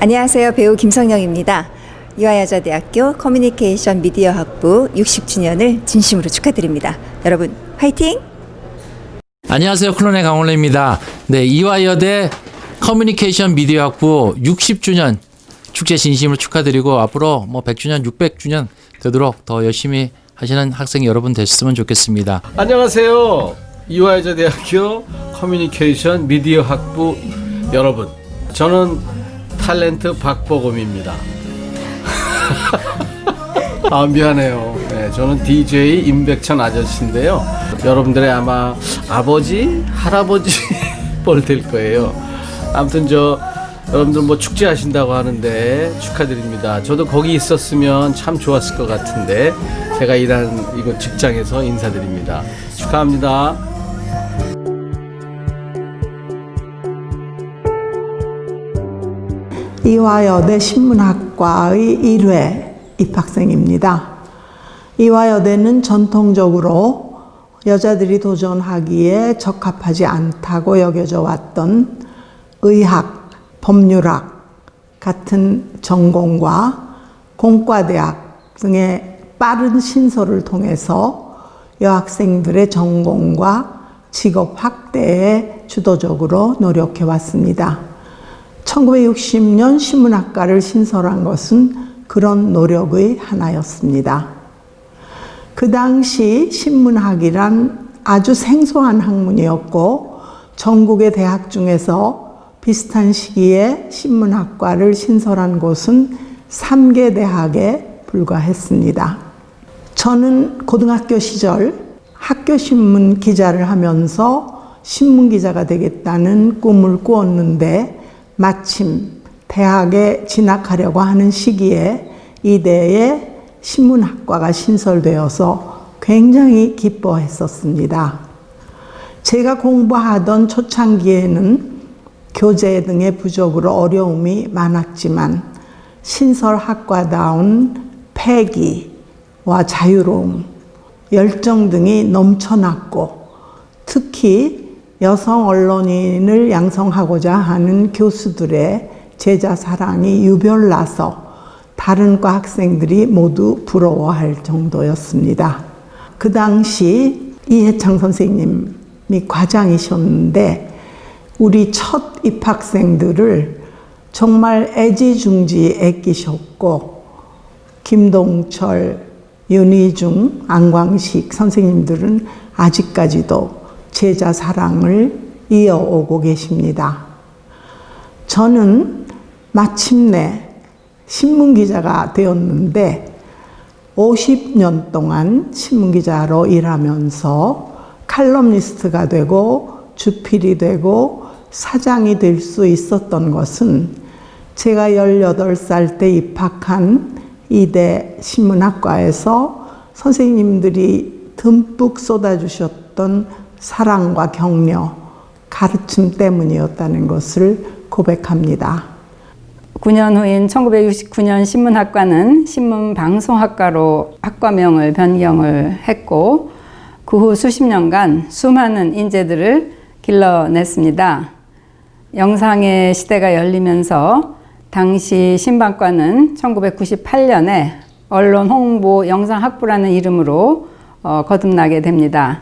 안녕하세요. 배우 김성영입니다. 이화여자대학교 커뮤니케이션 미디어 학부 60주년을 진심으로 축하드립니다. 여러분 화이팅! 안녕하세요. 클론의 강원래입니다. 네, 이화여대 커뮤니케이션 미디어 학부 60주년 축제 진심으로 축하드리고 앞으로 100주년, 600주년 되도록 더 열심히 하시는 학생 여러분 되셨으면 좋겠습니다. 안녕하세요. 이화여자대학교 커뮤니케이션 미디어 학부 여러분. 저는 탤런트 박보검입니다. 미안해요. 네, 저는 DJ 임백천 아저씨인데요. 여러분들의 아마 아버지, 할아버지 뻘 될 거예요. 아무튼 여러분들 축제 하신다고 하는데 축하드립니다. 저도 거기 있었으면 참 좋았을 것 같은데 제가 일하는 이곳 직장에서 인사드립니다. 축하합니다. 이화여대 신문학과의 1회 입학생입니다. 이화여대는 전통적으로 여자들이 도전하기에 적합하지 않다고 여겨져 왔던 의학, 법률학 같은 전공과 공과대학 등의 빠른 신설을 통해서 여학생들의 전공과 직업 확대에 주도적으로 노력해 왔습니다. 1960년 신문학과를 신설한 것은 그런 노력의 하나였습니다. 그 당시 신문학이란 아주 생소한 학문이었고 전국의 대학 중에서 비슷한 시기에 신문학과를 신설한 곳은 3개 대학에 불과했습니다. 저는 고등학교 시절 학교신문 기자를 하면서 신문기자가 되겠다는 꿈을 꾸었는데 마침 대학에 진학하려고 하는 시기에 이대에 신문학과가 신설되어서 굉장히 기뻐했었습니다. 제가 공부하던 초창기에는 교재 등의 부족으로 어려움이 많았지만 신설학과다운 패기와 자유로움, 열정 등이 넘쳐났고 특히 여성 언론인을 양성하고자 하는 교수들의 제자 사랑이 유별나서 다른 과 학생들이 모두 부러워할 정도였습니다. 그 당시 이해창 선생님이 과장이셨는데 우리 첫 입학생들을 정말 애지중지 애끼셨고 김동철, 윤희중, 안광식 선생님들은 아직까지도 제자 사랑을 이어오고 계십니다. 저는 마침내 신문기자가 되었는데 50년 동안 신문기자로 일하면서 칼럼니스트가 되고 주필이 되고 사장이 될 수 있었던 것은 제가 18살 때 입학한 이대 신문학과에서 선생님들이 듬뿍 쏟아주셨던 사랑과 격려, 가르침 때문이었다는 것을 고백합니다. 9년 후인 1969년 신문학과는 신문방송학과로 학과명을 변경을 했고 그 후 수십 년간 수많은 인재들을 길러냈습니다. 영상의 시대가 열리면서 당시 신방과는 1998년에 언론홍보 영상학부라는 이름으로 거듭나게 됩니다.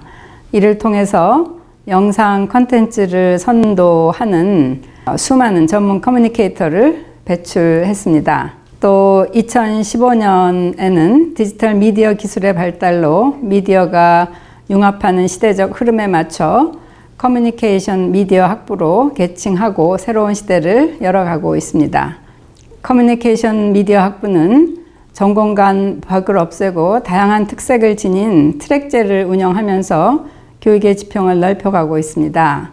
이를 통해서 영상 콘텐츠를 선도하는 수많은 전문 커뮤니케이터를 배출했습니다. 또 2015년에는 디지털 미디어 기술의 발달로 미디어가 융합하는 시대적 흐름에 맞춰 커뮤니케이션 미디어 학부로 개칭하고 새로운 시대를 열어가고 있습니다. 커뮤니케이션 미디어 학부는 전공 간 벽을 없애고 다양한 특색을 지닌 트랙제를 운영하면서 교육의 지평을 넓혀가고 있습니다.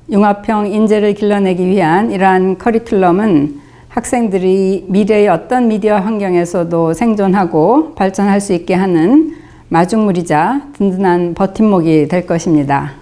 융합형 인재를 길러내기 위한 이러한 커리큘럼은 학생들이 미래의 어떤 미디어 환경에서도 생존하고 발전할 수 있게 하는 마중물이자 든든한 버팀목이 될 것입니다.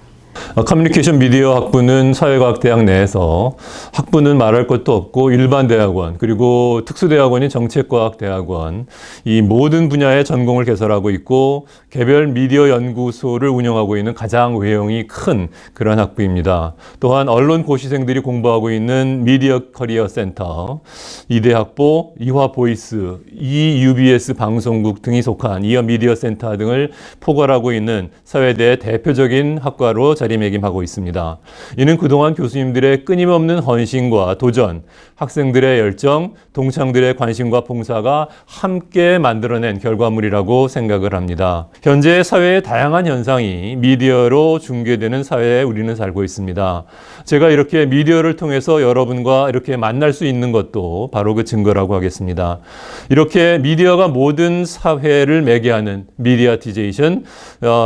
커뮤니케이션 미디어 학부는 사회과학대학 내에서 학부는 말할 것도 없고 일반 대학원 그리고 특수대학원인 정책과학대학원 이 모든 분야의 전공을 개설하고 있고 개별 미디어 연구소를 운영하고 있는 가장 외형이 큰 그런 학부입니다. 또한 언론 고시생들이 공부하고 있는 미디어 커리어 센터, 이대학보, 이화보이스, 이UBS 방송국 등이 속한 이어 미디어 센터 등을 포괄하고 있는 사회대의 대표적인 학과로 자리매김하고 있습니다. 이는 그동안 교수님들의 끊임없는 헌신과 도전, 학생들의 열정, 동창들의 관심과 봉사가 함께 만들어낸 결과물이라고 생각을 합니다. 현재 사회의 다양한 현상이 미디어로 중계되는 사회에 우리는 살고 있습니다. 제가 이렇게 미디어를 통해서 여러분과 이렇게 만날 수 있는 것도 바로 그 증거라고 하겠습니다. 이렇게 미디어가 모든 사회를 매개하는 미디어티제이션,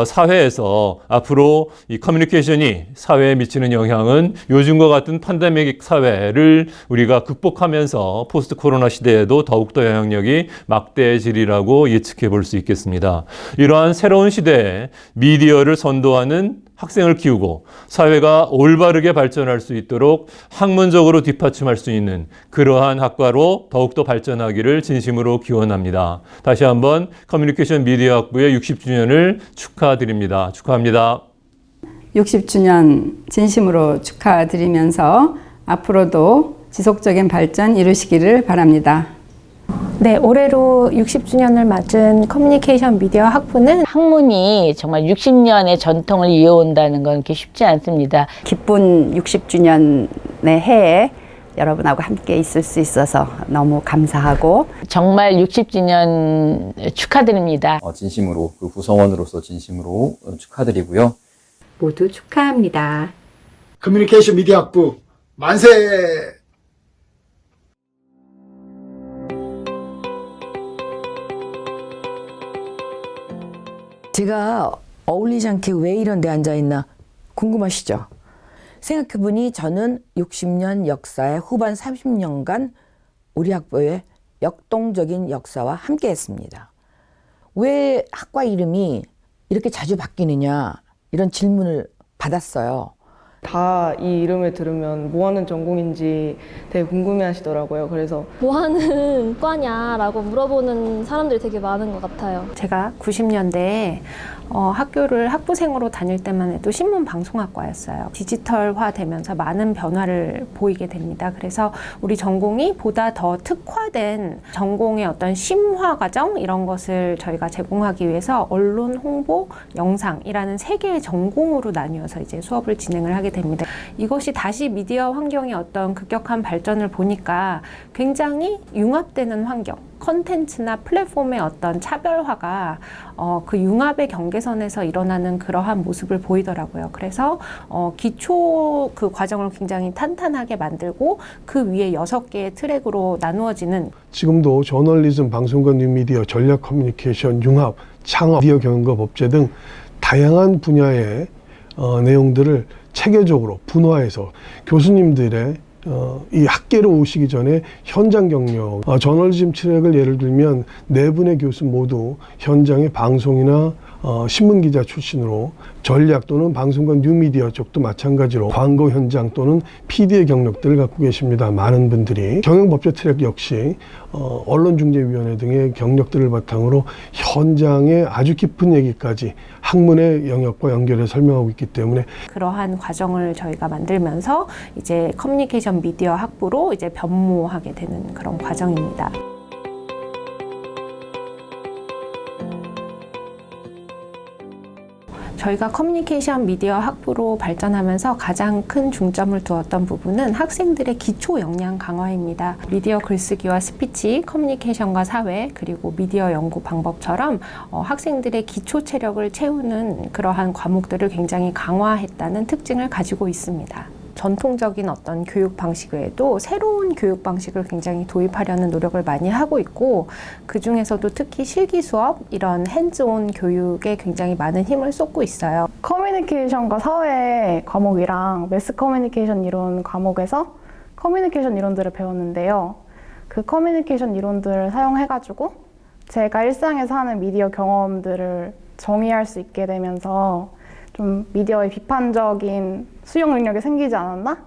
사회에서 앞으로 이 커뮤니케이션이 사회에 미치는 영향은 요즘과 같은 팬데믹 사회를 우리가 극복하면서 포스트 코로나 시대에도 더욱더 영향력이 막대해지리라고 예측해 볼 수 있겠습니다. 이러한 새로운 시대에 미디어를 선도하는 학생을 키우고 사회가 올바르게 발전할 수 있도록 학문적으로 뒷받침할 수 있는 그러한 학과로 더욱더 발전하기를 진심으로 기원합니다. 다시 한번 커뮤니케이션 미디어 학부의 60주년을 축하드립니다. 축하합니다. 60주년 진심으로 축하드리면서 앞으로도 지속적인 발전 이루시기를 바랍니다. 네, 올해로 60주년을 맞은 커뮤니케이션 미디어 학부는 학문이 정말 60년의 전통을 이어온다는 건 그렇게 쉽지 않습니다. 기쁜 60주년의 해에 여러분하고 함께 있을 수 있어서 너무 감사하고 정말 60주년 축하드립니다. 진심으로 그 구성원으로서 진심으로 축하드리고요. 모두 축하합니다. 커뮤니케이션 미디어 학부 만세! 제가 어울리지 않게 왜 이런 데 앉아있나 궁금하시죠? 생각해보니 저는 60년 역사의 후반 30년간 우리 학부의 역동적인 역사와 함께 했습니다. 왜 학과 이름이 이렇게 자주 바뀌느냐 이런 질문을 받았어요. 다 이 이름을 들으면 뭐 하는 전공인지 되게 궁금해 하시더라고요. 그래서 뭐 하는 과냐라고 물어보는 사람들이 되게 많은 것 같아요. 제가 90년대에 학교를 학부생으로 다닐 때만 해도 신문방송학과였어요. 디지털화 되면서 많은 변화를 보이게 됩니다. 그래서 우리 전공이 보다 더 특화된 전공의 어떤 심화 과정 이런 것을 저희가 제공하기 위해서 언론, 홍보, 영상이라는 세 개의 전공으로 나뉘어서 이제 수업을 진행을 하게 됩니다. 이것이 다시 미디어 환경의 어떤 급격한 발전을 보니까 굉장히 융합되는 환경, 컨텐츠나 플랫폼의 어떤 차별화가 그 융합의 경계선에서 일어나는 그러한 모습을 보이더라고요. 그래서 기초 그 과정을 굉장히 탄탄하게 만들고 그 위에 6개의 트랙으로 나누어지는 지금도 저널리즘, 방송과 뉴미디어, 전략 커뮤니케이션, 융합, 창업, 미디어 경영과 법제 등 다양한 분야의 내용들을 체계적으로 분화해서 교수님들의 이 학계로 오시기 전에 현장 경력, 저널리즘 트랙을 예를 들면 4분의 교수 모두 현장의 방송이나 신문기자 출신으로 전략 또는 방송과 뉴미디어 쪽도 마찬가지로 광고 현장 또는 PD의 경력들을 갖고 계십니다. 많은 분들이 경영법제 트랙 역시 언론중재위원회 등의 경력들을 바탕으로 현장의 아주 깊은 얘기까지 학문의 영역과 연결해 설명하고 있기 때문에 그러한 과정을 저희가 만들면서 이제 커뮤니케이션 미디어 학부로 이제 변모하게 되는 그런 과정입니다. 저희가 커뮤니케이션 미디어 학부로 발전하면서 가장 큰 중점을 두었던 부분은 학생들의 기초 역량 강화입니다. 미디어 글쓰기와 스피치, 커뮤니케이션과 사회, 그리고 미디어 연구 방법처럼 학생들의 기초 체력을 채우는 그러한 과목들을 굉장히 강화했다는 특징을 가지고 있습니다. 전통적인 어떤 교육 방식 외에도 새로운 교육 방식을 굉장히 도입하려는 노력을 많이 하고 있고, 그 중에서도 특히 실기 수업, 이런 핸즈온 교육에 굉장히 많은 힘을 쏟고 있어요. 커뮤니케이션과 사회 과목이랑 매스 커뮤니케이션 이론 과목에서 커뮤니케이션 이론들을 배웠는데요. 그 커뮤니케이션 이론들을 사용해가지고 제가 일상에서 하는 미디어 경험들을 정의할 수 있게 되면서 좀 미디어에 비판적인 수용 능력이 생기지 않았나?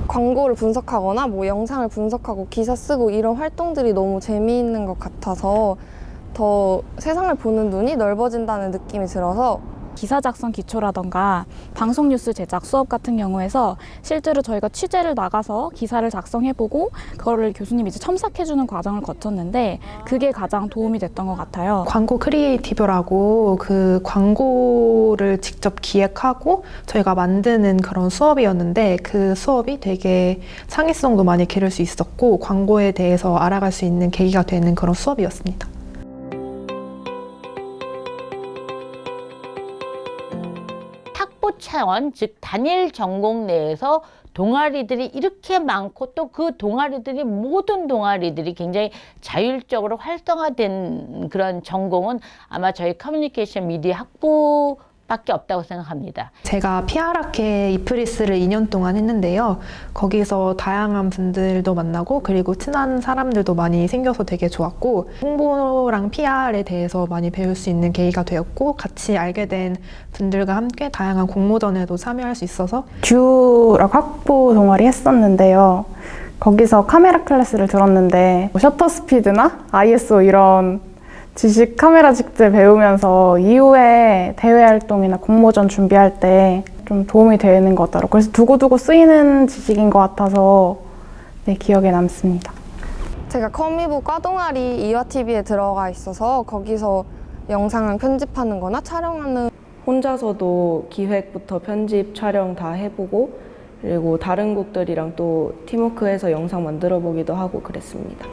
광고를 분석하거나 뭐 영상을 분석하고 기사 쓰고 이런 활동들이 너무 재미있는 것 같아서 더 세상을 보는 눈이 넓어진다는 느낌이 들어서 기사 작성 기초라던가 방송 뉴스 제작 수업 같은 경우에서 실제로 저희가 취재를 나가서 기사를 작성해보고 그거를 교수님이 이제 첨삭해주는 과정을 거쳤는데 그게 가장 도움이 됐던 것 같아요. 광고 크리에이티브라고 그 광고를 직접 기획하고 저희가 만드는 그런 수업이었는데 그 수업이 되게 창의성도 많이 기를 수 있었고 광고에 대해서 알아갈 수 있는 계기가 되는 그런 수업이었습니다. 학부 차원, 즉 단일 전공 내에서 동아리들이 이렇게 많고 또 그 동아리들이 모든 동아리들이 굉장히 자율적으로 활성화된 그런 전공은 아마 저희 커뮤니케이션 미디어 학부밖에 없다고 생각합니다. 제가 PR학회 이프리스를 2년 동안 했는데요. 거기서 다양한 분들도 만나고 그리고 친한 사람들도 많이 생겨서 되게 좋았고 홍보랑 PR에 대해서 많이 배울 수 있는 계기가 되었고 같이 알게 된 분들과 함께 다양한 공모전에도 참여할 수 있어서 듀라고 학부 동아리 했었는데요. 거기서 카메라 클래스를 들었는데 셔터 스피드나 ISO 이런 지식 카메라 직접 배우면서 이후에 대외 활동이나 공모전 준비할 때 좀 도움이 되는 것 같더라고요. 그래서 두고두고 쓰이는 지식인 것 같아서 네, 기억에 남습니다. 제가 커미부 과동아리 이화TV에 들어가 있어서 거기서 영상을 편집하는 거나 촬영하는 혼자서도 기획부터 편집, 촬영 다 해보고 그리고 다른 곡들이랑 또 팀워크해서 영상 만들어 보기도 하고 그랬습니다.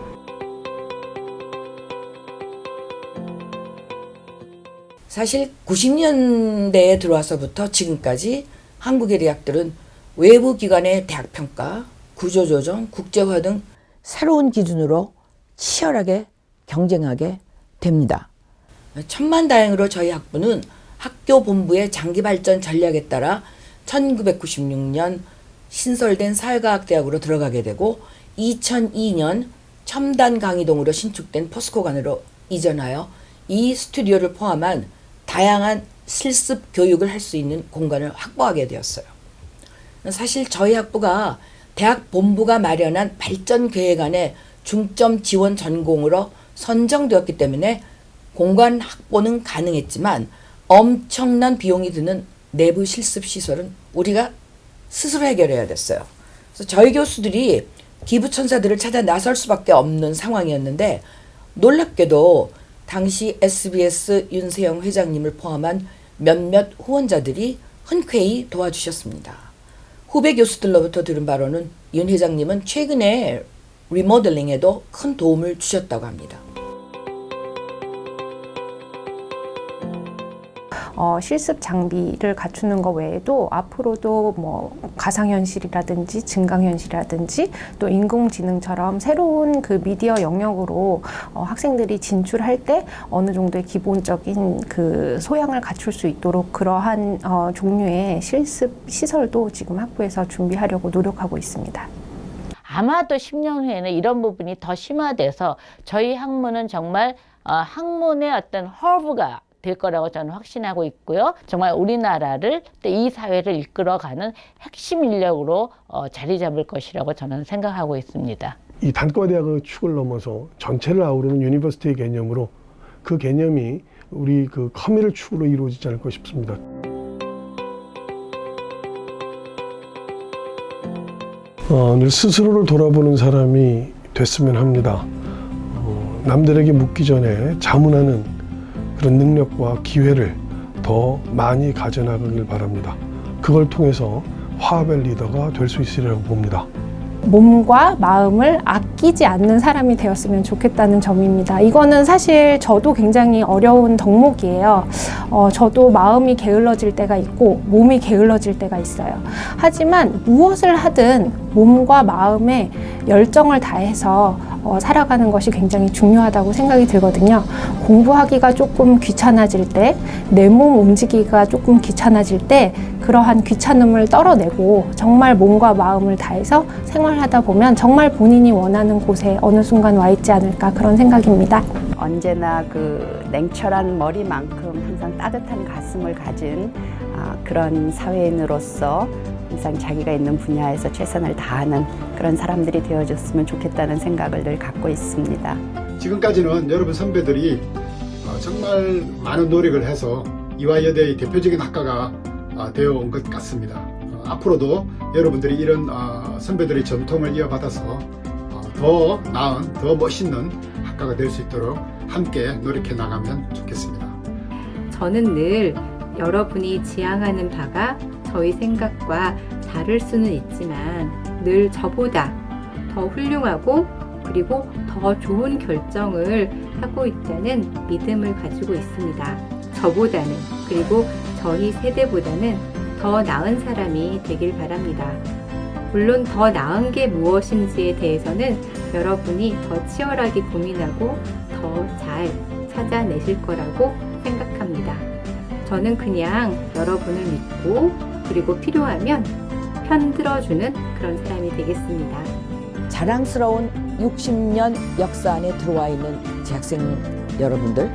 사실 90년대에 들어와서부터 지금까지 한국의 대학들은 외부 기관의 대학평가, 구조조정, 국제화 등 새로운 기준으로 치열하게 경쟁하게 됩니다. 천만다행으로 저희 학부는 학교 본부의 장기발전 전략에 따라 1996년 신설된 사회과학대학으로 들어가게 되고 2002년 첨단 강의동으로 신축된 포스코관으로 이전하여 이 스튜디오를 포함한 다양한 실습 교육을 할 수 있는 공간을 확보하게 되었어요. 사실 저희 학부가 대학 본부가 마련한 발전 계획안의 중점 지원 전공으로 선정되었기 때문에 공간 확보는 가능했지만 엄청난 비용이 드는 내부 실습 시설은 우리가 스스로 해결해야 됐어요. 그래서 저희 교수들이 기부천사들을 찾아 나설 수밖에 없는 상황이었는데 놀랍게도 당시 SBS 윤세영 회장님을 포함한 몇몇 후원자들이 흔쾌히 도와주셨습니다. 후배 교수들로부터 들은 바로는 윤 회장님은 최근에 리모델링에도 큰 도움을 주셨다고 합니다. 실습 장비를 갖추는 것 외에도 앞으로도 뭐 가상현실이라든지 증강현실이라든지 또 인공지능처럼 새로운 그 미디어 영역으로 학생들이 진출할 때 어느 정도의 기본적인 그 소양을 갖출 수 있도록 그러한 종류의 실습 시설도 지금 학부에서 준비하려고 노력하고 있습니다. 아마도 10년 후에는 이런 부분이 더 심화돼서 저희 학문은 정말 학문의 어떤 허브가 될 거라고 저는 확신하고 있고요. 정말 우리나라를 또 이 사회를 이끌어가는 핵심 인력으로 자리 잡을 것이라고 저는 생각하고 있습니다. 이 단과대학의 축을 넘어서 전체를 아우르는 유니버시티의 개념으로 그 개념이 우리 그 커뮤니티 축으로 이루어지지 않을까 싶습니다. 늘 스스로를 돌아보는 사람이 됐으면 합니다. 남들에게 묻기 전에 자문하는 그런 능력과 기회를 더 많이 가져나가길 바랍니다. 그걸 통해서 화합의 리더가 될 수 있으리라고 봅니다. 몸과 마음을 아끼지 않는 사람이 되었으면 좋겠다는 점입니다. 이거는 사실 저도 굉장히 어려운 덕목이에요. 저도 마음이 게을러질 때가 있고 몸이 게을러질 때가 있어요. 하지만 무엇을 하든 몸과 마음에 열정을 다해서 살아가는 것이 굉장히 중요하다고 생각이 들거든요. 공부하기가 조금 귀찮아질 때, 내 몸 움직이기가 조금 귀찮아질 때 그러한 귀찮음을 떨어내고 정말 몸과 마음을 다해서 생활하다 보면 정말 본인이 원하는 곳에 어느 순간 와 있지 않을까 그런 생각입니다. 언제나 그 냉철한 머리만큼 항상 따뜻한 가슴을 가진 그런 사회인으로서 항상 자기가 있는 분야에서 최선을 다하는 그런 사람들이 되어줬으면 좋겠다는 생각을 늘 갖고 있습니다. 지금까지는 여러분 선배들이 정말 많은 노력을 해서 이화여대의 대표적인 학과가 되어 온 것 같습니다. 앞으로도 여러분들이 이런 선배들의 전통을 이어받아서 더 나은, 더 멋있는 학과가 될 수 있도록 함께 노력해 나가면 좋겠습니다. 저는 늘 여러분이 지향하는 바가 저희 생각과 다를 수는 있지만 늘 저보다 더 훌륭하고 그리고 더 좋은 결정을 하고 있다는 믿음을 가지고 있습니다. 저보다는 그리고 저희 세대보다는 더 나은 사람이 되길 바랍니다. 물론 더 나은 게 무엇인지에 대해서는 여러분이 더 치열하게 고민하고 더 잘 찾아내실 거라고 생각합니다. 저는 그냥 여러분을 믿고 그리고 필요하면 편들어주는 그런 사람이 되겠습니다. 자랑스러운 60년 역사 안에 들어와 있는 재학생 여러분들,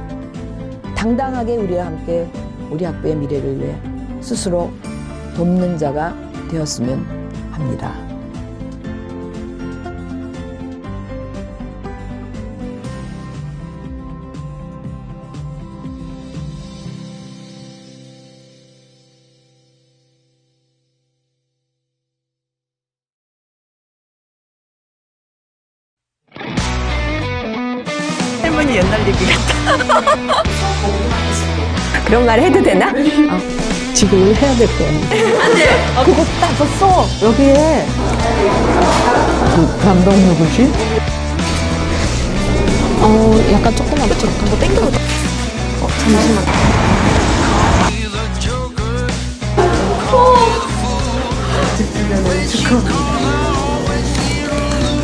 당당하게 우리와 함께 우리 학부의 미래를 위해 스스로 돕는 자가 되었으면 합니다. 할머니 옛날 얘기 같다. 그런 말 해도 되나? 지금은 해야 될 거야. 안 돼. 그거 딱 썼어. 여기에. 그 감독 누구지? 약간 조그맣게 잠깐 땡겨도 잠시만.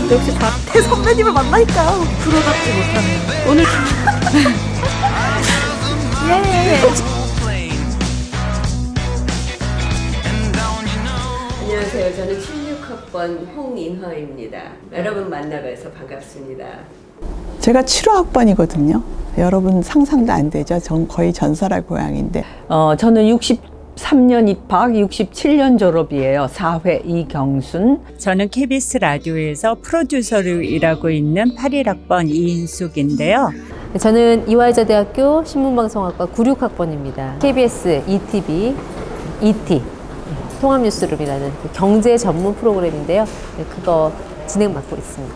역시 대 선배님을 만나니까 부러잡지 못하네요. 오늘 예. 안녕하세요. 저는 76학번 홍인허입니다. 여러분 만나뵈서 반갑습니다. 제가 7호학번이거든요. 여러분 상상도 안 되죠. 전 거의 전설할 고향인데. 저는 63년 입학, 67년 졸업이에요. 4회 이경순. 저는 KBS 라디오에서 프로듀서로 일하고 있는 81학번 이인숙인데요. 저는 이화여자대학교 신문방송학과 96학번입니다. KBS ETV, ET, 통합뉴스룸이라는 경제 전문 프로그램인데요. 그거 진행 맡고 있습니다.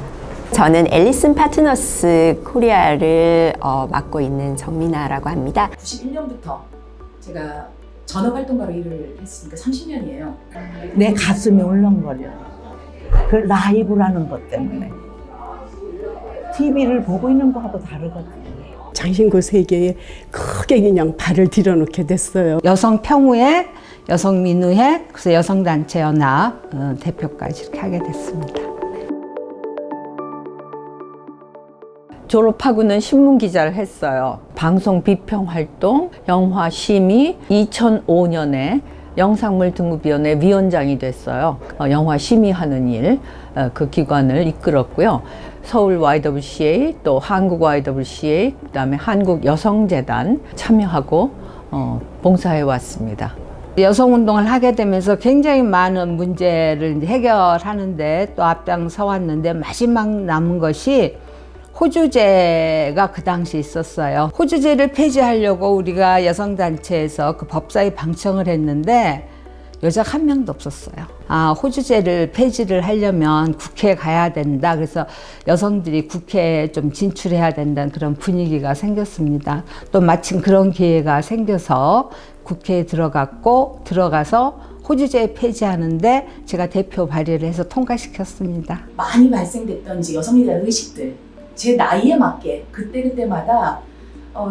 저는 앨리슨 파트너스 코리아를 맡고 있는 정민아라고 합니다. 91년부터 제가 전업활동가로 일을 했으니까 30년이에요. 내 가슴이 울렁거려. 그 라이브라는 것 때문에. TV를 보고 있는 거하고 다르거든요. 장신구 세계에 크게 그냥 발을 들여놓게 됐어요. 여성 평우회, 여성 민우회, 그래서 여성단체 연합 대표까지 이렇게 하게 됐습니다. 졸업하고는 신문 기자를 했어요. 방송 비평 활동, 영화 심의, 2005년에 영상물 등급위원회 위원장이 됐어요. 영화 심의하는 일, 그 기관을 이끌었고요. 서울 YWCA, 또 한국 YWCA, 그다음에 한국 여성재단 참여하고 봉사해 왔습니다. 여성운동을 하게 되면서 굉장히 많은 문제를 해결하는데 또 앞장서 왔는데 마지막 남은 것이 호주제가 그 당시 있었어요. 호주제를 폐지하려고 우리가 여성단체에서 그 법사위 방청을 했는데 여자가 한 명도 없었어요. 호주제를 폐지를 하려면 국회에 가야 된다. 그래서 여성들이 국회에 좀 진출해야 된다는 그런 분위기가 생겼습니다. 또 마침 그런 기회가 생겨서 국회에 들어가서 호주제 폐지하는데 제가 대표 발의를 해서 통과시켰습니다. 많이 발생됐던 이제 여성에 대한 의식들, 제 나이에 맞게 그때마다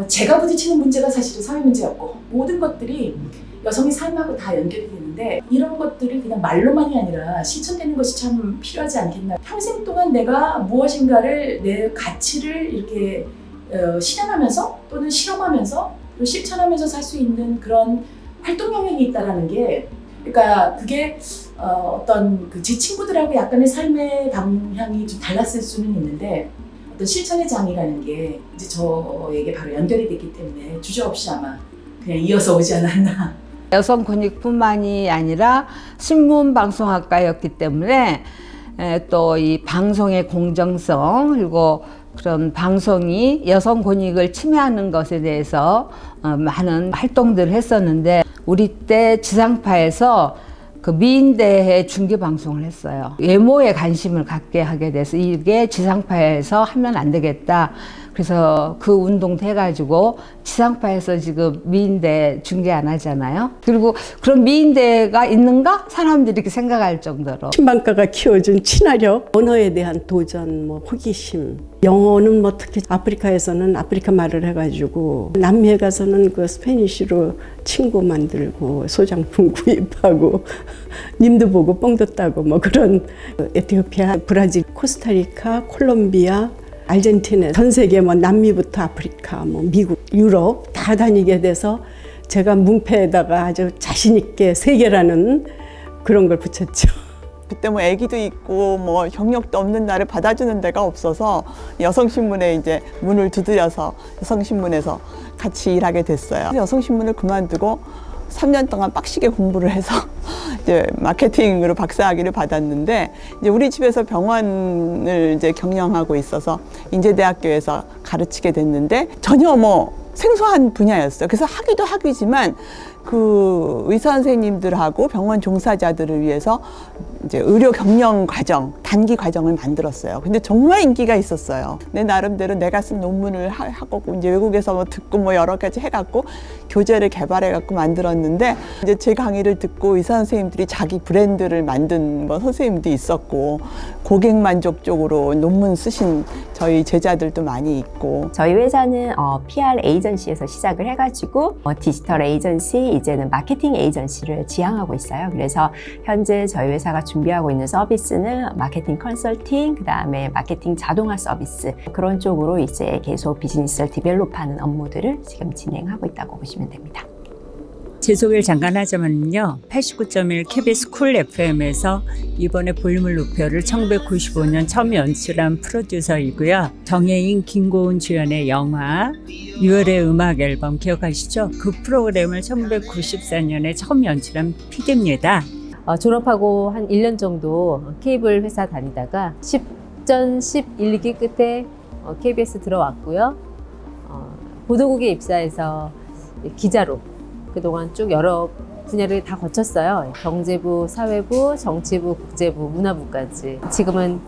제가 부딪히는 문제가 사실은 사회 문제였고 모든 것들이 여성의 삶하고 다 연결이 되는데 이런 것들이 그냥 말로만이 아니라 실천되는 것이 참 필요하지 않겠나. 평생 동안 내가 무엇인가를 내 가치를 이렇게 실현하면서 또는 실험하면서 또 실천하면서 살 수 있는 그런 활동 영역이 있다라는 게, 그러니까 그게 어떤 제 친구들하고 약간의 삶의 방향이 좀 달랐을 수는 있는데 어떤 실천의 장이라는 게 이제 저에게 바로 연결이 됐기 때문에 주저없이 아마 그냥 이어서 오지 않았나. 여성 권익뿐만이 아니라 신문방송학과였기 때문에 또 이 방송의 공정성 그리고 그런 방송이 여성 권익을 침해하는 것에 대해서 많은 활동들을 했었는데 우리 때 지상파에서 그 미인대회 중계 방송을 했어요. 외모에 관심을 갖게 하게 돼서 이게 지상파에서 하면 안 되겠다. 그래서 그 운동도 해가지고 지상파에서 지금 미인대 중계 안 하잖아요. 그리고 그런 미인대가 있는가? 사람들이 이렇게 생각할 정도로. 신방과가 키워준 친화력, 언어에 대한 도전, 뭐 호기심. 영어는 뭐 특히 아프리카에서는 아프리카 말을 해가지고 남미에 가서는 그 스페니쉬로 친구 만들고 소장품 구입하고 님도 보고 뻥도 따고 뭐 그런 에티오피아, 브라질, 코스타리카, 콜롬비아, 아르헨티나, 전 세계 뭐 남미부터 아프리카, 뭐 미국, 유럽 다 다니게 돼서 제가 문패에다가 아주 자신 있게 세계라는 그런 걸 붙였죠. 그때 뭐 아기도 있고 뭐 경력도 없는 나를 받아주는 데가 없어서 여성신문에 이제 문을 두드려서 여성신문에서 같이 일하게 됐어요. 여성신문을 그만두고 3년 동안 빡시게 공부를 해서 이제 마케팅으로 박사학위를 받았는데 이제 우리 집에서 병원을 이제 경영하고 있어서 인제대학교에서 가르치게 됐는데 전혀 뭐 생소한 분야였어요. 그래서 학위도 학위지만 그 의사 선생님들하고 병원 종사자들을 위해서 이제 의료 경영 과정, 단기 과정을 만들었어요. 근데 정말 인기가 있었어요. 내 나름대로 내가 쓴 논문을 하고 이제 외국에서 뭐 듣고 뭐 여러 가지 해갖고 교재를 개발해갖고 만들었는데 이제 제 강의를 듣고 의사 선생님들이 자기 브랜드를 만든 뭐 선생님도 있었고 고객 만족 쪽으로 논문 쓰신 저희 제자들도 많이 있고. 저희 회사는 PR 에이전시에서 시작을 해가지고 디지털 에이전시, 이제는 마케팅 에이전시를 지향하고 있어요. 그래서 현재 저희 회사가 준비하고 있는 서비스는 마케팅 컨설팅, 그 다음에 마케팅 자동화 서비스, 그런 쪽으로 이제 계속 비즈니스를 디벨롭하는 업무들을 지금 진행하고 있다고 보시면 됩니다. 제 소개를 잠깐 하자면요. 89.1 KBS 쿨 FM에서 이번에 볼륨을 높여를 1995년 처음 연출한 프로듀서이고요. 정혜인, 김고은 주연의 영화 6월의 음악 앨범 기억하시죠? 그 프로그램을 1994년에 처음 연출한 PD입니다. 졸업하고 한 1년 정도 케이블 회사 다니다가 10전 11기 끝에 KBS 들어왔고요. 보도국에 입사해서 기자로 그동안 쭉 여러 분야를 다 거쳤어요. 경제부, 사회부, 정치부, 국제부, 문화부까지. 지금은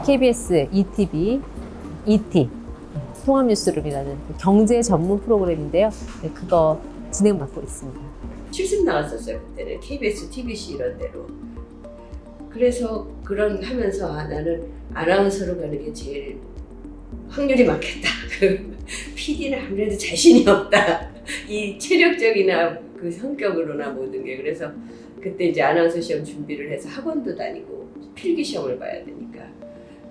KBS, ETV, ET, 통합뉴스룸이라는 경제 전문 프로그램인데요. 그거 진행 맡고 있습니다. 출신 나왔었어요. 그때는 KBS, TBC 이런 데로. 그래서 그런 하면서 나는 아나운서로 가는 게 제일 확률이 많겠다. PD는 아무래도 자신이 없다. 이 체력적이나 그 성격으로나 모든 게. 그래서 그때 이제 아나운서 시험 준비를 해서 학원도 다니고 필기 시험을 봐야 되니까.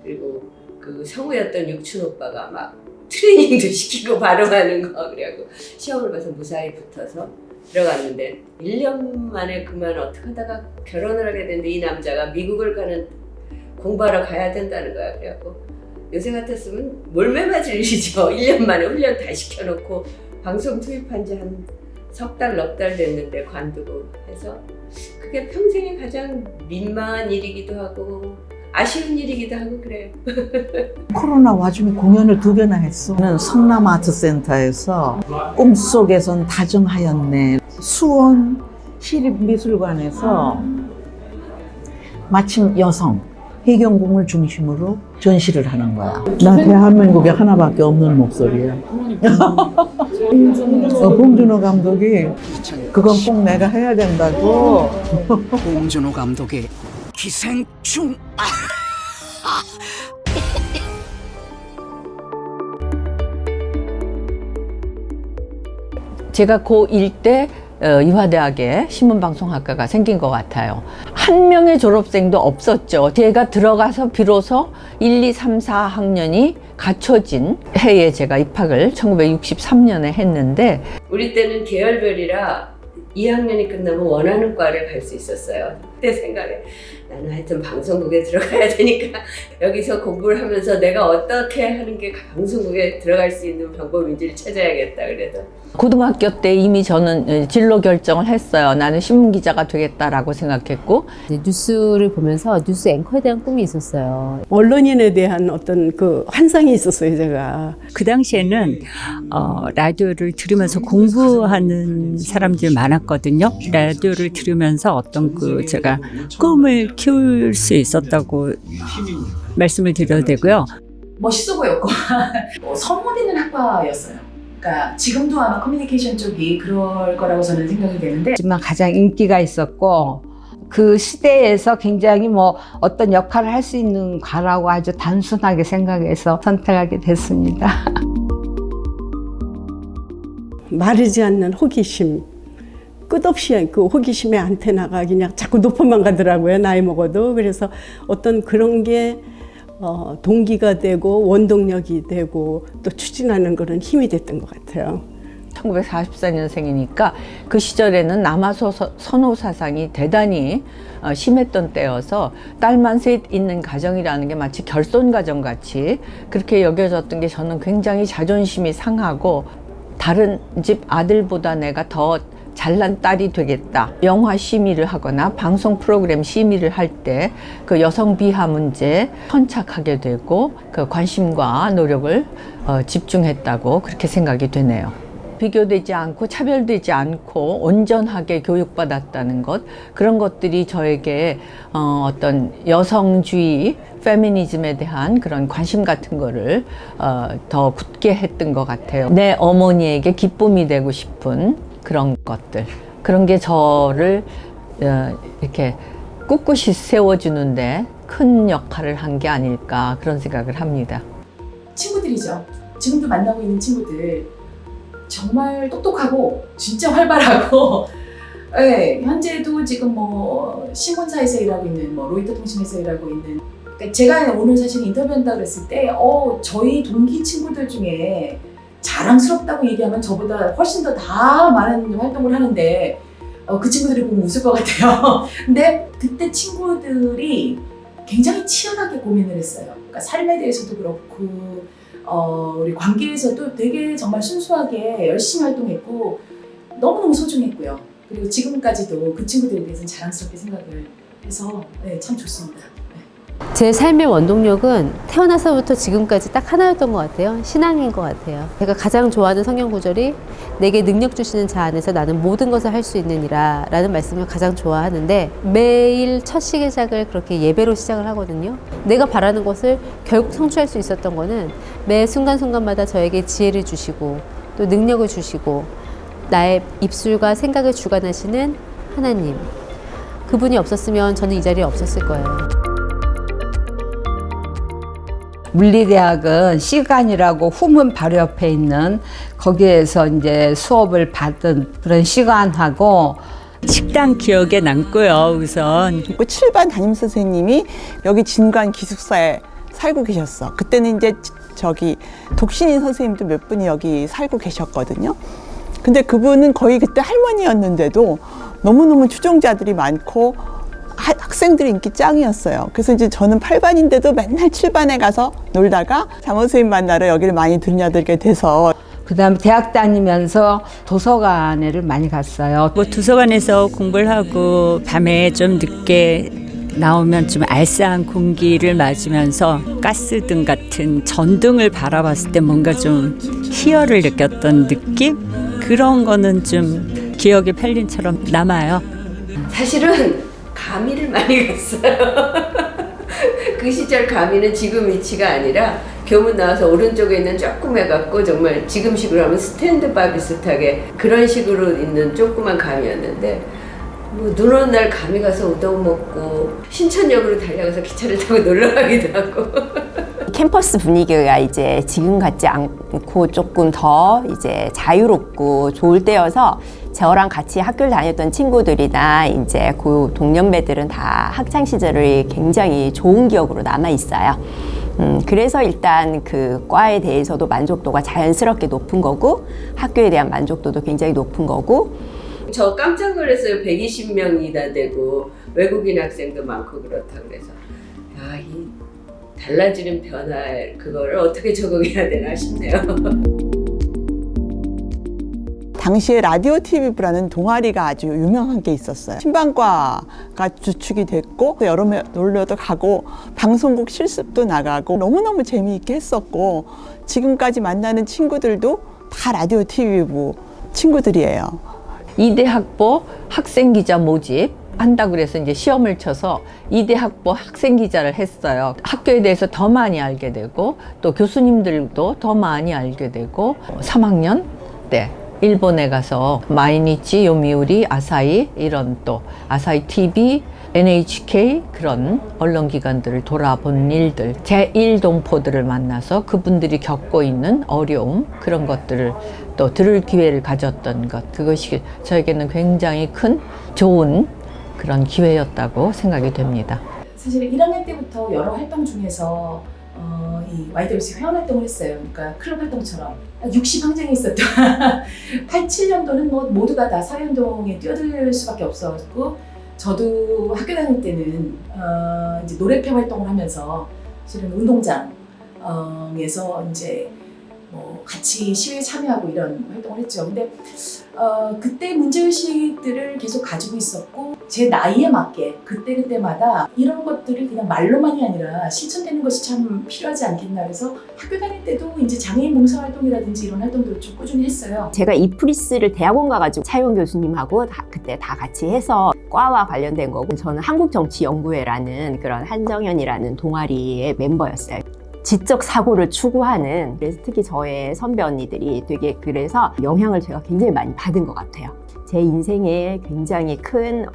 그리고 그 성우였던 육춘 오빠가 막 트레이닝도 시키고 발음하는 거. 그래갖고 시험을 봐서 무사히 붙어서 들어갔는데 1년 만에 그만 어떻게 하다가 결혼을 하게 됐는데 이 남자가 미국을 가는 공부하러 가야 된다는 거야. 그래갖고 요새 같았으면 몰매 맞을 일이죠. 1년 만에 훈련 다 시켜놓고 방송 투입한 지 한 석 달, 넉 달 됐는데 관두고 해서 그게 평생에 가장 민망한 일이기도 하고 아쉬운 일이기도 하고 그래요. 코로나 와중에 공연을 2개나 했어. 저는 성남아트센터에서 꿈속에선 다정하였네. 수원 시립미술관에서 마침 여성 해경궁을 중심으로 전시를 하는 거야. 나 대한민국에 하나밖에 없는 목소리야. 봉준호 감독이 그건 꼭 내가 해야 된다고. 봉준호 감독의 기생충. 제가 고1 때 이화대학에 신문방송학과가 생긴 것 같아요. 한 명의 졸업생도 없었죠. 제가 들어가서 비로소 1, 2, 3, 4학년이 갖춰진 해에 제가 입학을 1963년에 했는데 우리 때는 계열별이라 2학년이 끝나면 원하는 과를 갈 수 있었어요. 그때 생각에 나는 하여튼 방송국에 들어가야 되니까 여기서 공부를 하면서 내가 어떻게 하는 게 방송국에 들어갈 수 있는 방법인지를 찾아야겠다. 그래서 고등학교 때 이미 저는 진로 결정을 했어요. 나는 신문기자가 되겠다라고 생각했고, 뉴스를 보면서 뉴스 앵커에 대한 꿈이 있었어요. 언론인에 대한 어떤 그 환상이 있었어요, 제가. 그 당시에는 라디오를 들으면서 공부하는 사람들이 많았거든요. 라디오를 들으면서 어떤 제가 꿈을 키울 수 있었다고 말씀을 드려도 되고요. 멋있어 보였고 선호되는 학과였어요. 그러니까 지금도 아마 커뮤니케이션 쪽이 그럴 거라고 저는 생각이 되는데, 하지만 가장 인기가 있었고 그 시대에서 굉장히 어떤 역할을 할 수 있는 과라고 아주 단순하게 생각해서 선택하게 됐습니다. 마르지 않는 호기심, 끝없이 그 호기심의 안테나가 그냥 자꾸 높아만 가더라고요, 나이 먹어도. 그래서 어떤 그런 게 동기가 되고 원동력이 되고 또 추진하는 그런 힘이 됐던 것 같아요. 1944년생이니까 그 시절에는 남아소 선호 사상이 대단히 심했던 때여서 딸만 셋 있는 가정이라는 게 마치 결손 가정 같이 그렇게 여겨졌던 게 저는 굉장히 자존심이 상하고, 다른 집 아들보다 내가 더 잘난 딸이 되겠다. 영화 심의를 하거나 방송 프로그램 심의를 할 때 그 여성 비하 문제에 헌착하게 되고 그 관심과 노력을 집중했다고 그렇게 생각이 되네요. 비교되지 않고 차별되지 않고 온전하게 교육받았다는 것, 그런 것들이 저에게 어떤 여성주의, 페미니즘에 대한 그런 관심 같은 거를 더 굳게 했던 것 같아요. 내 어머니에게 기쁨이 되고 싶은 그런 것들, 그런 게 저를 이렇게 꿋꿋이 세워주는데 큰 역할을 한 게 아닐까, 그런 생각을 합니다. 친구들이죠. 지금도 만나고 있는 친구들 정말 똑똑하고 진짜 활발하고, 네, 현재도 지금 신문사에서 일하고 있는, 로이터 통신에서 일하고 있는, 그러니까 제가 오늘 사실 인터뷰한다 그랬을 때 저희 동기 친구들 중에 자랑스럽다고 얘기하면 저보다 훨씬 더 다 많은 활동을 하는데 그 친구들이 보면 웃을 것 같아요. 근데 그때 친구들이 굉장히 치열하게 고민을 했어요. 그러니까 삶에 대해서도 그렇고 우리 관계에서도 되게 정말 순수하게 열심히 활동했고 너무너무 소중했고요. 그리고 지금까지도 그 친구들에 대해서는 자랑스럽게 생각을 해서 참 좋습니다. 제 삶의 원동력은 태어나서부터 지금까지 딱 하나였던 것 같아요. 신앙인 것 같아요. 제가 가장 좋아하는 성경 구절이 내게 능력 주시는 자 안에서 나는 모든 것을 할 수 있느니라 라는 말씀을 가장 좋아하는데, 매일 첫 시작을 그렇게 예배로 시작을 하거든요. 내가 바라는 것을 결국 성취할 수 있었던 거는 매 순간순간마다 저에게 지혜를 주시고 또 능력을 주시고 나의 입술과 생각을 주관하시는 하나님, 그분이 없었으면 저는 이 자리에 없었을 거예요. 물리대학은 시간이라고 후문 바로 옆에 있는 거기에서 이제 수업을 받은 그런 시간하고, 식당 기억에 남고요. 우선 7반 담임 선생님이 여기 진관 기숙사에 살고 계셨어. 그때는 이제 독신인 선생님도 몇 분이 여기 살고 계셨거든요. 근데 그분은 거의 그때 할머니였는데도 너무너무 추종자들이 많고 학생들이 인기 짱이었어요. 그래서 이제 저는 8반인데도 맨날 7반에 가서 놀다가 장원 선생님 만나러 여기를 많이 들려들게 돼서, 그다음에 대학 다니면서 도서관에를 많이 갔어요. 도서관에서 공부를 하고 밤에 좀 늦게 나오면 좀 알싸한 공기를 맞으면서 가스등 같은 전등을 바라봤을 때 뭔가 좀 희열을 느꼈던 느낌? 그런 거는 좀 기억의 펠린처럼 남아요. 사실은 가미를 많이 갔어요. 그 시절 가미는 지금 위치가 아니라 교문 나와서 오른쪽에 있는 조금 해갖고 정말 지금식으로 하면 스탠드바 비슷하게 그런 식으로 있는 조그만 가미였는데, 눈 오는 날 가미 가서 우동 먹고 신천역으로 달려가서 기차를 타고 놀러 가기도 하고. 캠퍼스 분위기가 이제 지금 같지 않고 조금 더 이제 자유롭고 좋을 때여서 저랑 같이 학교를 다녔던 친구들이나 이제 그 동년배들은 다 학창 시절이 굉장히 좋은 기억으로 남아 있어요. 그래서 일단 그 과에 대해서도 만족도가 자연스럽게 높은 거고, 학교에 대한 만족도도 굉장히 높은 거고. 저 깜짝 놀랐어요. 120명이 다 되고 외국인 학생도 많고 그렇다 그래서 이 달라지는 변화 그거를 어떻게 적응해야 되나 싶네요. 당시에 라디오 TV부라는 동아리가 아주 유명한 게 있었어요. 신방과가 주축이 됐고 여러 명 놀러도 가고 방송국 실습도 나가고 너무너무 재미있게 했었고 지금까지 만나는 친구들도 다 라디오 TV부 친구들이에요. 2대 학부 학생 기자 모집 한다고 그래서 이제 시험을 쳐서 2대 학부 학생 기자를 했어요. 학교에 대해서 더 많이 알게 되고 또 교수님들도 더 많이 알게 되고 3학년 때 일본에 가서 마이니치, 요미우리, 아사히 이런 또 아사히 TV, NHK 그런 언론기관들을 돌아본 일들, 제1동포들을 만나서 그분들이 겪고 있는 어려움 그런 것들을 또 들을 기회를 가졌던 것, 그것이 저에게는 굉장히 큰 좋은 그런 기회였다고 생각이 됩니다. 사실 1학년 때부터 여러 활동 중에서 이 YWC 회원 활동을 했어요. 그러니까 클럽 활동처럼 60항쟁이 있었던 87년도는 뭐 모두가 다 사회운동에 뛰어들 수밖에 없었고 저도 학교 다닐 때는 이제 노래패 활동을 하면서 실은 운동장에서 이제 뭐 같이 시위에 참여하고 이런 활동을 했죠. 근데 그때 문제의식들을 계속 가지고 있었고 제 나이에 맞게 그때마다 이런 것들이 그냥 말로만이 아니라 실천되는 것이 참 필요하지 않겠나. 그래서 학교 다닐 때도 이제 장애인 봉사활동이라든지 이런 활동들을 좀 꾸준히 했어요. 제가 이프리스를 대학원 가가지고 차용 교수님하고 그때 다 같이 해서 과와 관련된 거고 저는 한국정치연구회라는 그런 한정현이라는 동아리의 멤버였어요. 지적 사고를 추구하는, 그래서 특히 저의 선배 언니들이 되게 그래서 영향을 제가 굉장히 많이 받은 것 같아요. 제 인생에 굉장히 큰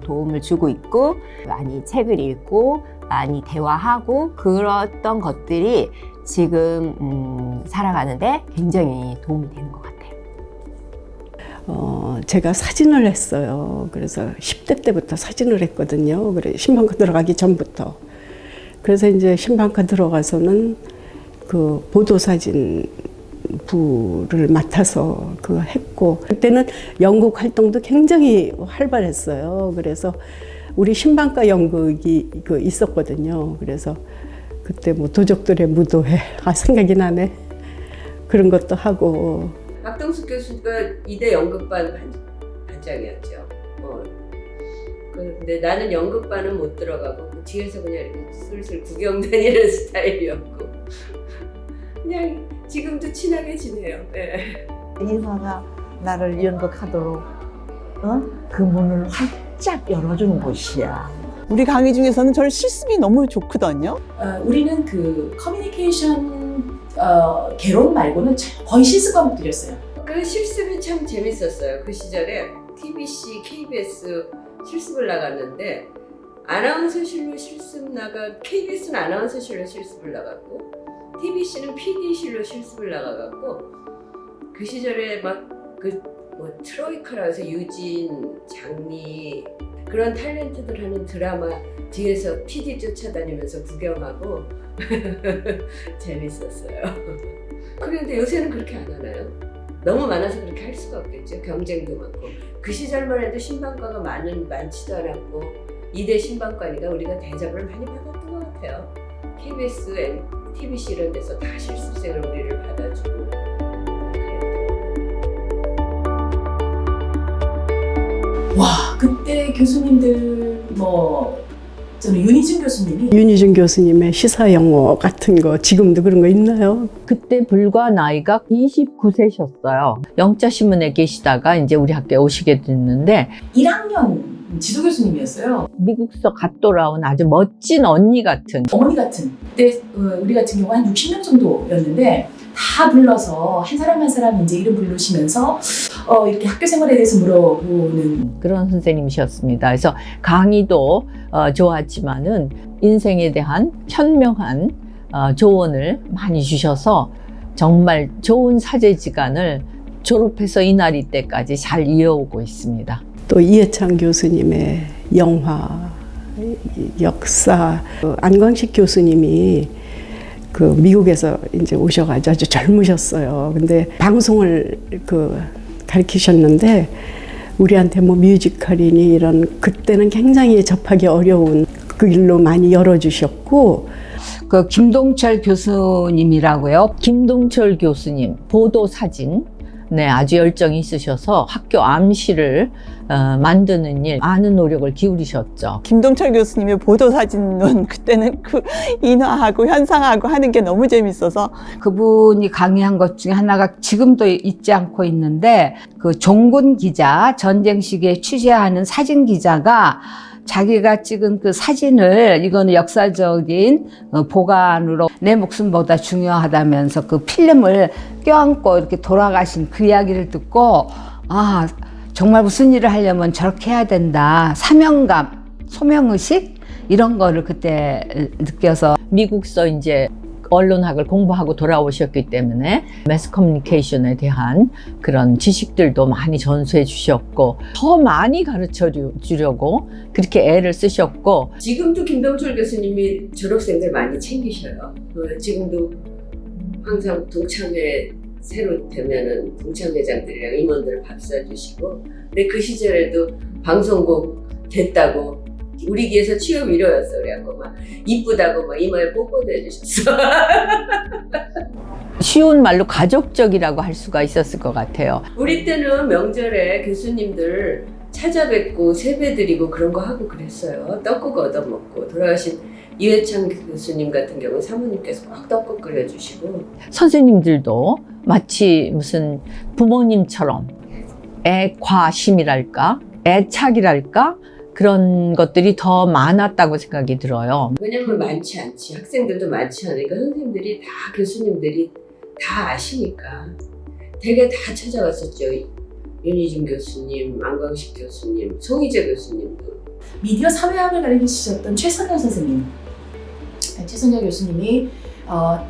도움을 주고 있고 많이 책을 읽고 많이 대화하고 그랬던 것들이 지금 살아가는데 굉장히 도움이 되는 것 같아요. 제가 사진을 했어요. 그래서 10대 때부터 사진을 했거든요. 그래 신방과 들어가기 전부터. 그래서 이제 신방과 들어가서는 그 보도사진 부를 맡아서 그 했고 그때는 연극 활동도 굉장히 활발했어요. 그래서 우리 신방과 연극이 그 있었거든요. 그래서 그때 뭐 도적들의 무도회 생각이 나네. 그런 것도 하고. 박동숙 교수가 2대 연극반 반장이었죠. 근데 나는 연극반은 못 들어가고 뒤에서 그냥 이렇게 슬슬 구경 다니는 스타일이었고 그냥 지금도 친하게 지내요. 네. 인사가 나를 연극하도록 그 문을 활짝 열어주는 곳이야. 우리 강의 중에서는 저는 실습이 너무 좋거든요. 우리는 그 커뮤니케이션 개론 말고는 거의 실습 과목들이었어요. 그 실습이 참 재밌었어요. 그 시절에 TBC, KBS 실습을 나갔는데 아나운서실로 실습 KBS는 아나운서실로 실습을 나갔고 TBC는 PD실로 실습을 나가갖고 그 시절에 막 뭐 트로이카라고 해서 유진, 장리 그런 탤런트들 하는 드라마 뒤에서 PD 쫓아다니면서 구경하고 재밌었어요. 그런데 요새는 그렇게 안 하나요? 너무 많아서 그렇게 할 수가 없겠죠. 경쟁도 많고. 그 시절만 해도 신방과가 많지도 않았고 2대 신방과니까 우리가 대접을 많이 받았던 것 같아요. KBS, TBC 이런 데서 다 실습생을 우리를 받아주고 와 그때 교수님들 저는 윤희준 교수님의 시사 영어 같은 거 지금도 그런 거 있나요? 그때 불과 나이가 29세셨어요. 영자신문에 계시다가 이제 우리 학교에 오시게 됐는데 1학년 지도 교수님이었어요. 미국서 갓 돌아온 아주 멋진 언니 같은 어머니 같은. 그때 우리 같은 경우 한 60명 정도였는데 다 불러서 한 사람 한 사람 이제 이름 부르시면서 이렇게 학교 생활에 대해서 물어보는 그런 선생님이셨습니다. 그래서 강의도 좋았지만은 인생에 대한 현명한 조언을 많이 주셔서 정말 좋은 사제지간을 졸업해서 이날이 때까지 잘 이어오고 있습니다. 또 이해창 교수님의 영화, 역사, 안광식 교수님이 그 미국에서 이제 오셔가지고 아주 젊으셨어요. 근데 방송을 가르치셨는데 우리한테 뭐 뮤지컬이니 이런 그때는 굉장히 접하기 어려운 그 일로 많이 열어주셨고 그 김동철 교수님이라고요. 김동철 교수님 보도 사진 네, 아주 열정이 있으셔서 학교 암시를 만드는 일 많은 노력을 기울이셨죠. 김동철 교수님의 보도 사진은 그때는 그 인화하고 현상하고 하는 게 너무 재밌어서 그분이 강의한 것 중에 하나가 지금도 잊지 않고 있는데 그 종군 기자 전쟁 시기에 취재하는 사진 기자가 자기가 찍은 그 사진을 이거는 역사적인 보관으로 내 목숨보다 중요하다면서 그 필름을 껴안고 이렇게 돌아가신 그 이야기를 듣고 아 정말 무슨 일을 하려면 저렇게 해야 된다. 사명감, 소명의식 이런 거를 그때 느껴서 미국서 이제 언론학을 공부하고 돌아오셨기 때문에 매스 커뮤니케이션에 대한 그런 지식들도 많이 전수해 주셨고 더 많이 가르쳐 주려고 그렇게 애를 쓰셨고 지금도 김동철 교수님이 졸업생들 많이 챙기셔요. 지금도 항상 동참회 새로 되면은 동참회장들이랑 임원들 밥 사주시고 근데 그 시절에도 방송국 됐다고 우리 기에서 취업 이뤄였어. 그래갖고 막 이쁘다고 막 이마에 뽀뽀도 해주셨어. 쉬운 말로 가족적이라고 할 수가 있었을 것 같아요. 우리 때는 명절에 교수님들 찾아뵙고 세배드리고 그런 거 하고 그랬어요. 떡국 얻어먹고 돌아가신 이회창 교수님 같은 경우는 사모님께서 꽉 떡국 끓여주시고 선생님들도 마치 무슨 부모님처럼 애과심이랄까 애착이랄까 그런 것들이 더 많았다고 생각이 들어요. 왜냐면 많지 않지. 학생들도 많지 않으니까 선생님들이 다 교수님들이 다 아시니까 되게 다 찾아왔었죠. 윤희준 교수님, 안광식 교수님, 송희재 교수님도. 미디어 사회학을 가르치셨던 최선열 선생님, 최선열 교수님이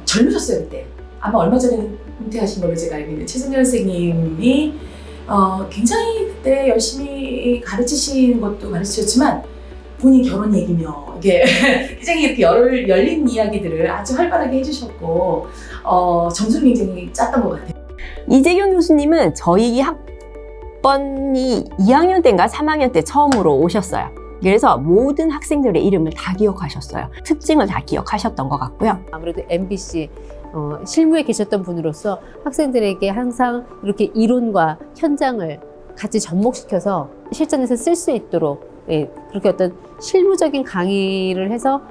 젊으셨어요 그때. 아마 얼마 전에 은퇴하신 걸로 제가 알고 있는데 최선열 선생님이 굉장히 그때 열심히 가르치시는 것도 가르치셨지만 본인 결혼 얘기며 이게 굉장히 이렇게 열린 이야기들을 아주 활발하게 해주셨고 점수를 굉장히 짰던 것 같아요. 이재경 교수님은 저희 학번이 2학년 때인가 3학년 때 처음으로 오셨어요. 그래서 모든 학생들의 이름을 다 기억하셨어요. 특징을 다 기억하셨던 것 같고요. 아무래도 MBC 실무에 계셨던 분으로서 학생들에게 항상 이렇게 이론과 현장을 같이 접목시켜서 실전에서 쓸 수 있도록 그렇게 어떤 실무적인 강의를 해서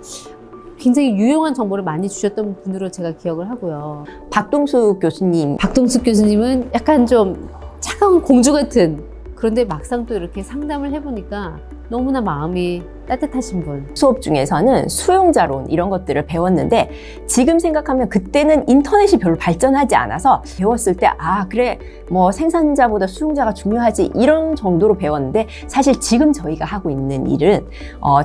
굉장히 유용한 정보를 많이 주셨던 분으로 제가 기억을 하고요. 박동숙 교수님. 박동숙 교수님은 약간 좀 차가운 공주 같은, 그런데 막상 또 이렇게 상담을 해보니까 너무나 마음이 따뜻하신 분. 수업 중에서는 수용자론 이런 것들을 배웠는데 지금 생각하면 그때는 인터넷이 별로 발전하지 않아서 배웠을 때 아 그래 뭐 생산자보다 수용자가 중요하지 이런 정도로 배웠는데 사실 지금 저희가 하고 있는 일은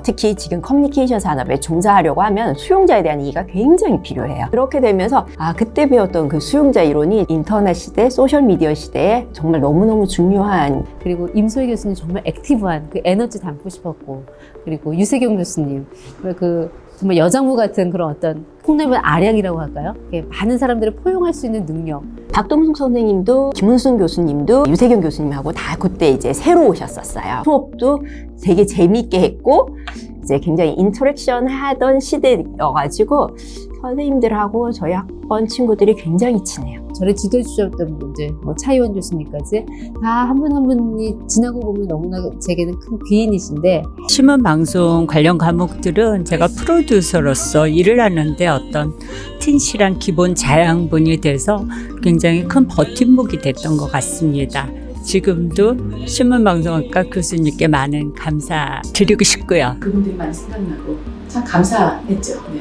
특히 지금 커뮤니케이션 산업에 종사하려고 하면 수용자에 대한 이해가 굉장히 필요해요. 그렇게 되면서 아 그때 배웠던 그 수용자 이론이 인터넷 시대, 소셜미디어 시대에 정말 너무너무 중요한. 그리고 임소희 교수님 정말 액티브한 그 에너지 담고 싶었고, 그리고 유세경 교수님 그 정말 여장부 같은 그런 어떤 폭넓은 아량이라고 할까요? 많은 사람들을 포용할 수 있는 능력. 박동숙 선생님도 김은순 교수님도 유세경 교수님하고 다 그때 이제 새로 오셨었어요. 수업도 되게 재미있게 했고 이제 굉장히 인터랙션 하던 시대여가지고 선생님들하고 저희 학번 친구들이 굉장히 친해요. 저를 지도해 주셨던 분들, 뭐 차이원 교수님까지 다 한 분 한 분이 지나고 보면 너무나 제게는 큰 귀인이신데, 신문방송 관련 과목들은 제가 프로듀서로서 일을 하는데 어떤 튼실한 기본 자양분이 돼서 굉장히 큰 버팀목이 됐던 것 같습니다. 지금도 신문방송학과 교수님께 많은 감사 드리고 싶고요. 그분들이 많이 생각나고 참 감사했죠. 네.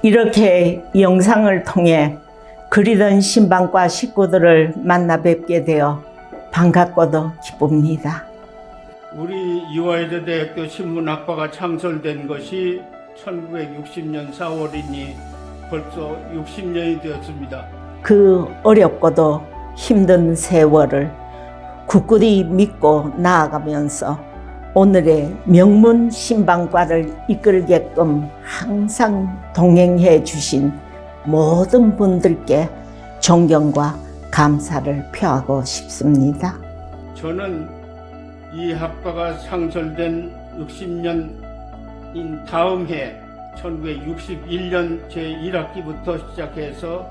이렇게 영상을 통해 그리던 신방과 식구들을 만나 뵙게 되어 반갑고도 기쁩니다. 우리 이화여대 대학교 신문학과가 창설된 것이 1960년 4월이니 벌써 60년이 되었습니다. 그 어렵고도 힘든 세월을 굳건히 믿고 나아가면서 오늘의 명문 신방과를 이끌게끔 항상 동행해 주신 모든 분들께 존경과 감사를 표하고 싶습니다. 저는 이 학과가 창설된 60년인 다음 해 1961년 제1학기부터 시작해서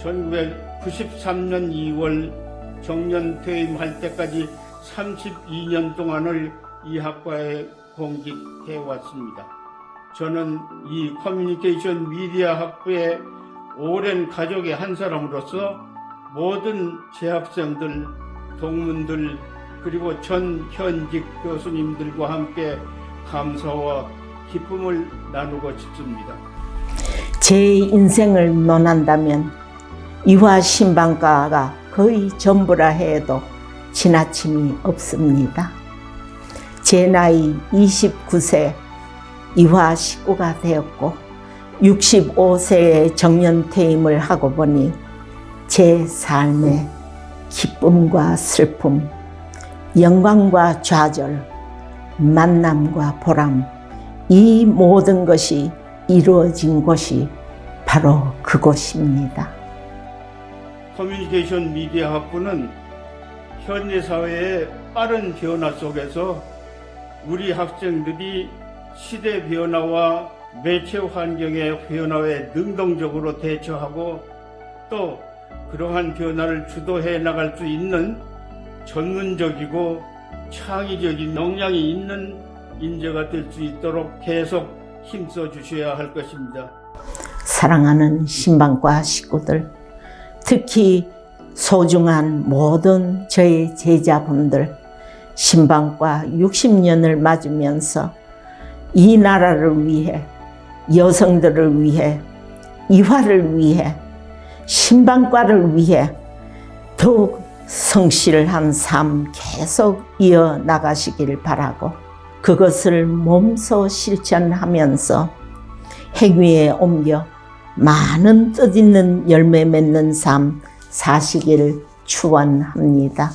1993년 2월 정년 퇴임할 때까지 32년 동안을 이 학과에 공직해 왔습니다. 저는 이 커뮤니케이션 미디어 학부의 오랜 가족의 한 사람으로서 모든 재학생들, 동문들, 그리고 전 현직 교수님들과 함께 감사와 기쁨을 나누고 싶습니다. 제 인생을 논한다면 이화신방과가 거의 전부라 해도 지나침이 없습니다. 제 나이 29세 이화 식구가 되었고 65세에 정년퇴임을 하고 보니 제 삶의 기쁨과 슬픔, 영광과 좌절, 만남과 보람, 이 모든 것이 이루어진 곳이 바로 그곳입니다. 커뮤니케이션 미디어 학부는 현대 사회의 빠른 변화 속에서 우리 학생들이 시대 변화와 매체 환경의 변화에 능동적으로 대처하고 또 그러한 변화를 주도해 나갈 수 있는 전문적이고 창의적인 역량이 있는 인재가 될 수 있도록 계속 힘써 주셔야 할 것입니다. 사랑하는 신방과 식구들, 특히 소중한 모든 저의 제자분들, 신방과 60년을 맞으면서 이 나라를 위해, 여성들을 위해, 이화를 위해, 신방과를 위해 더욱 성실한 삶 계속 이어나가시길 바라고 그것을 몸소 실천하면서 행위에 옮겨 많은 뜻있는 열매 맺는 삶 사시기를 축원합니다.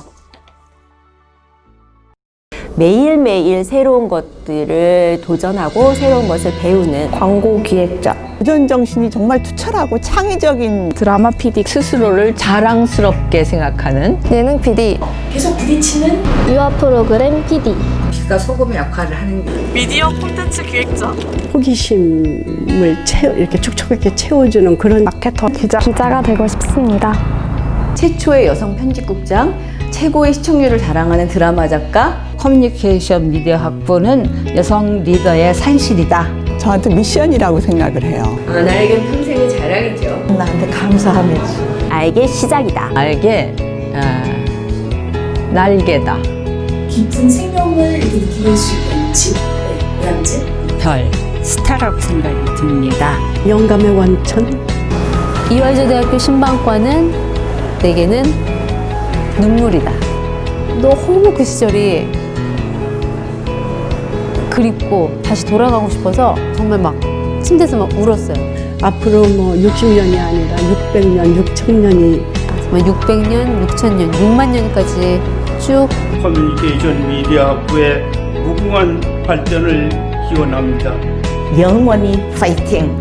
매일매일 새로운 것들을 도전하고 새로운 것을 배우는 광고 기획자. 도전 정신이 정말 투철하고 창의적인 드라마 PD. 스스로를 자랑스럽게 생각하는 예능 PD. 계속 부딪히는 유아 프로그램 PD. 피가 소금 역할을 하는 미디어 콘텐츠 기획자. 호기심을 이렇게 촉촉하게 채워주는 그런 마케터. 기자가 되고 싶습니다. 최초의 여성 편집국장, 최고의 시청률을 자랑하는 드라마 작가, 커뮤니케이션 미디어 학부는 여성 리더의 산실이다. 저한테 미션이라고 생각을 해요. 나에겐 평생의 자랑이죠. 나한테 감사함이지. 알게 시작이다. 알게 날개다. 깊은 생명을 이렇게 느낄 수 있는 집, 고향집. 별, 스타라고 생각이 듭니다. 영감의 원천. 이화여자대학교 신방과는 내게는 눈물이다. 너무 그 시절이 그립고 다시 돌아가고 싶어서 정말 막 침대에서 막 울었어요. 앞으로 뭐 60년이 아니라 600년, 6000년이 정말 600년, 6000년, 6만 년까지 쭉 커뮤니케이션 미디어 학부의 무궁한 발전을 기원합니다. 영원히 파이팅!